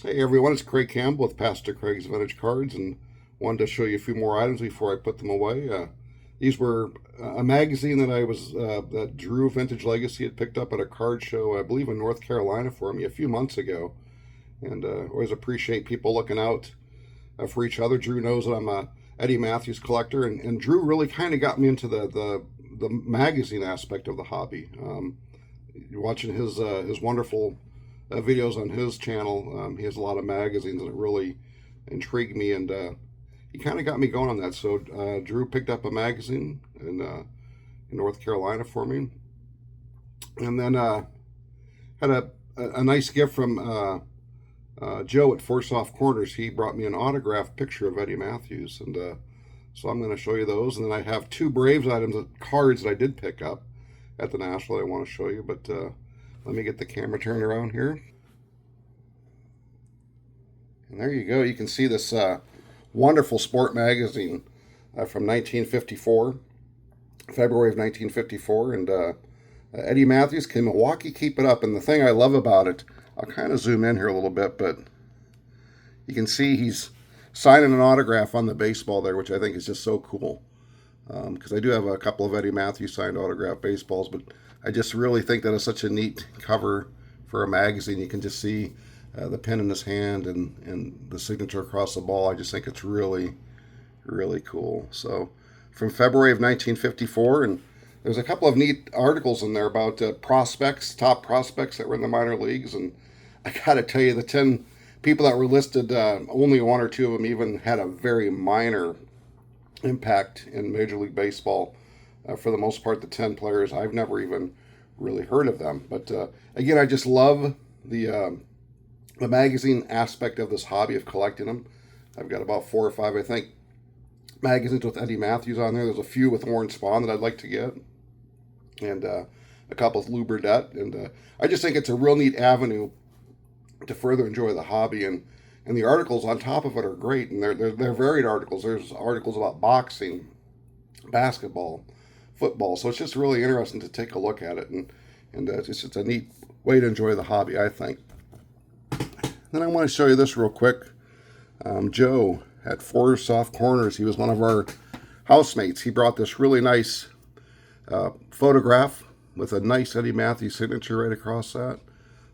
Hey everyone, it's Craig Campbell with Pastor Craig's Vintage Cards, and wanted to show you a few more items before I put them away. These were a magazine that Drew Vintage Legacy had picked up at a card show, I believe in North Carolina, for me a few months ago. And always appreciate people looking out for each other. Drew knows that I'm a Eddie Mathews collector, and Drew really kind of got me into the magazine aspect of the hobby. Watching his wonderful videos on his channel. He has a lot of magazines, and it really intrigued me, and he kind of got me going on that. So Drew picked up a magazine in North Carolina for me, and then had a nice gift from Joe at Four Soft Corners. He brought me an autographed picture of Eddie Mathews, and so I'm going to show you those. And then I have two Braves cards that I did pick up at the National that I want to show you, but let me get the camera turned around here. And there you go. You can see this wonderful sport magazine from 1954, February of 1954. And Eddie Mathews, can Milwaukee keep it up? And the thing I love about it, I'll kind of zoom in here a little bit, but you can see he's signing an autograph on the baseball there, which I think is just so cool. Because I do have a couple of Eddie Mathews signed autograph baseballs, but I just really think that is such a neat cover for a magazine. You can just see the pen in his hand and the signature across the ball. I just think it's really, really cool. So from February of 1954, and there's a couple of neat articles in there about prospects, top prospects that were in the minor leagues. And I got to tell you, the 10 people that were listed, only one or two of them even had a very minor impact in Major League Baseball. For the most part, the 10 players, I've never even really heard of them. But again, I just love the magazine aspect of this hobby of collecting them. I've got about 4 or 5, I think, magazines with Eddie Mathews on there. There's a few with Warren Spahn that I'd like to get, and a couple with Lou Burdett. And I just think it's a real neat avenue to further enjoy the hobby. And the articles on top of it are great, and they're varied articles. There's articles about boxing, basketball, football. So it's just really interesting to take a look at it, and it's a neat way to enjoy the hobby, I think. Then I want to show you this real quick. Joe at Four Soft Corners, he was one of our housemates. He brought this really nice photograph with a nice Eddie Mathews signature right across that.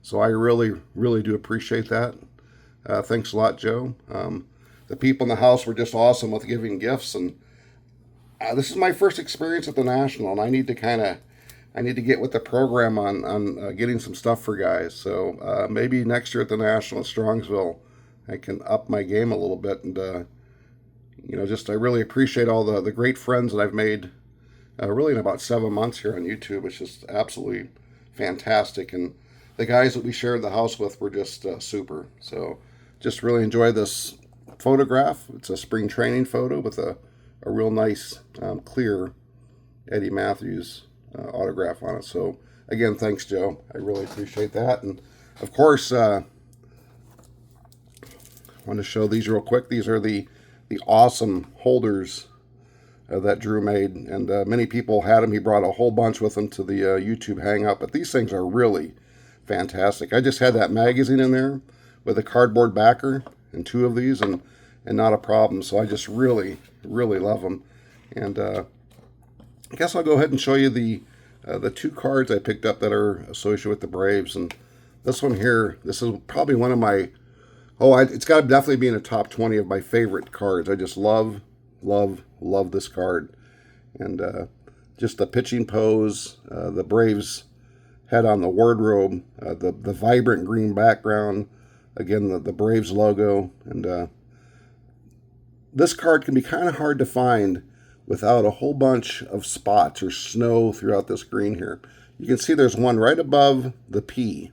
So I really, really do appreciate that. Thanks a lot, Joe. The people in the house were just awesome with giving gifts, and this is my first experience at the National, and I need to get with the program on getting some stuff for guys. So maybe next year at the National at Strongsville, I can up my game a little bit, and I really appreciate all the great friends that I've made really in about 7 months here on YouTube. It's just absolutely fantastic, and the guys that we shared the house with were just super. So just really enjoy this photograph. It's a spring training photo with a real nice clear Eddie Mathews autograph on it. So again, thanks, Joe. I really appreciate that. And of course, I want to show these real quick. These are the awesome holders that Drew made, and many people had them. He brought a whole bunch with him to the YouTube hangout, but these things are really fantastic. I just had that magazine in there with a cardboard backer and 2 of these, and not a problem. So I just really, really love them. And I guess I'll go ahead and show you the 2 cards I picked up that are associated with the Braves. And this one here, this is probably one of my, it's got to definitely be in the top 20 of my favorite cards. I just love, love, love this card. And just the pitching pose, the Braves head on the wardrobe, the vibrant green background, again, the Braves logo. And this card can be kind of hard to find without a whole bunch of spots or snow throughout this green here. You can see there's one right above the P,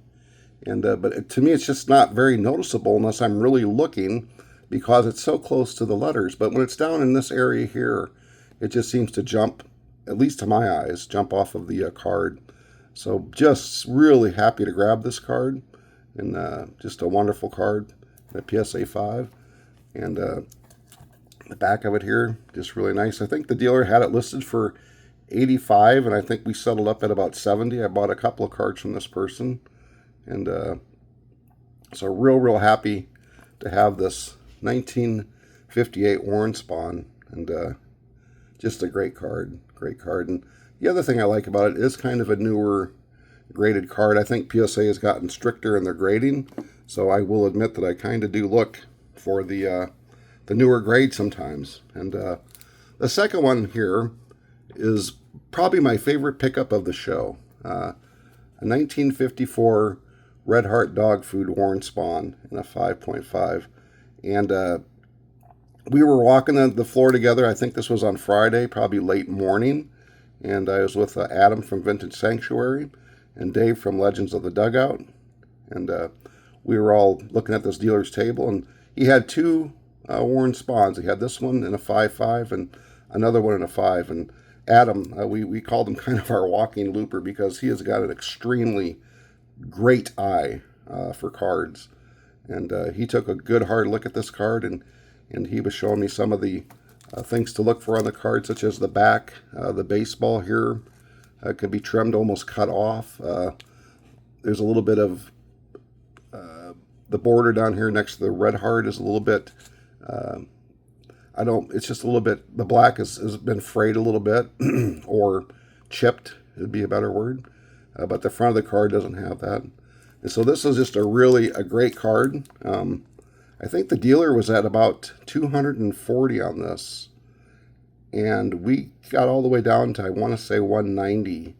and but to me it's just not very noticeable unless I'm really looking, because it's so close to the letters. But when it's down in this area here, it just seems to jump, at least to my eyes, jump off of the card. So just really happy to grab this card, and just a wonderful card, the PSA 5, and the back of it here, just really nice. I think the dealer had it listed for 85, and I think we settled up at about 70. I bought a couple of cards from this person, and So real happy to have this 1958 Warren Spahn, and just a great card, And the other thing I like about it is kind of a newer graded card. I think PSA has gotten stricter in their grading, so I will admit that I kind of do look for the newer grade sometimes. And the second one here is probably my favorite pickup of the show. A 1954 Red Heart Dog Food Warren Spahn in a 5.5. And we were walking the floor together. I think this was on Friday, probably late morning. And I was with Adam from Vintage Sanctuary and Dave from Legends of the Dugout. And we were all looking at this dealer's table. And he had two Warren Spahns. He had this one in a 5.5 and another one in a 5. And Adam, we called him kind of our walking looper because he has got an extremely great eye for cards. And he took a good hard look at this card, and he was showing me some of the things to look for on the card, such as the back. The baseball here could be trimmed, almost cut off. There's a little bit of the border down here next to the red heart is a little bit, it's just a little bit, the black has been frayed a little bit, or chipped, would be a better word. But the front of the card doesn't have that. And so this is just a great card. I think the dealer was at about 240 on this. And we got all the way down to, I want to say, 190.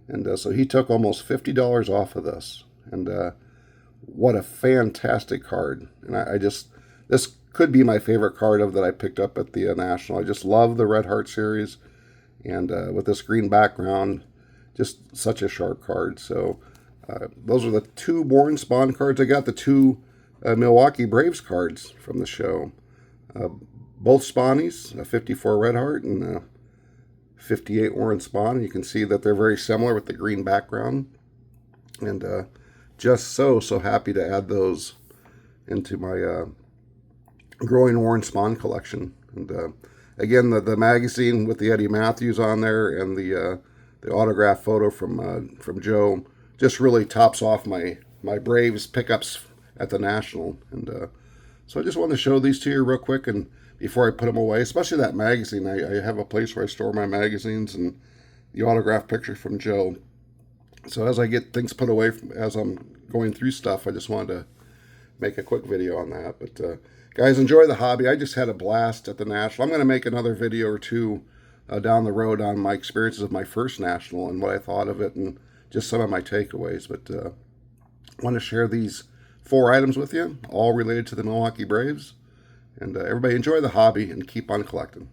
And so he took almost $50 off of this. And what a fantastic card. And this could be my favorite card that I picked up at the National. I just love the Red Heart series. And with this green background, just such a sharp card. So those are the two Warren Spahn cards. I got the two Milwaukee Braves cards from the show. Both Spahnies, a 54 Red Heart and a 58 Warren Spahn. And you can see that they're very similar with the green background. And just so happy to add those into my growing Warren Spahn collection. And again, the magazine with the Eddie Mathews on there and the autograph photo from Joe just really tops off my Braves pickups at the National. And so I just wanted to show these to you real quick, and before I put them away, especially that magazine. I have a place where I store my magazines and the autograph picture from Joe. So as I get things put away, as I'm going through stuff, I just wanted to make a quick video on that. But guys, enjoy the hobby. I just had a blast at the National. I'm going to make another video or two down the road on my experiences of my first National and what I thought of it and just some of my takeaways. But I want to share these 4 items with you, all related to the Milwaukee Braves. And everybody enjoy the hobby and keep on collecting.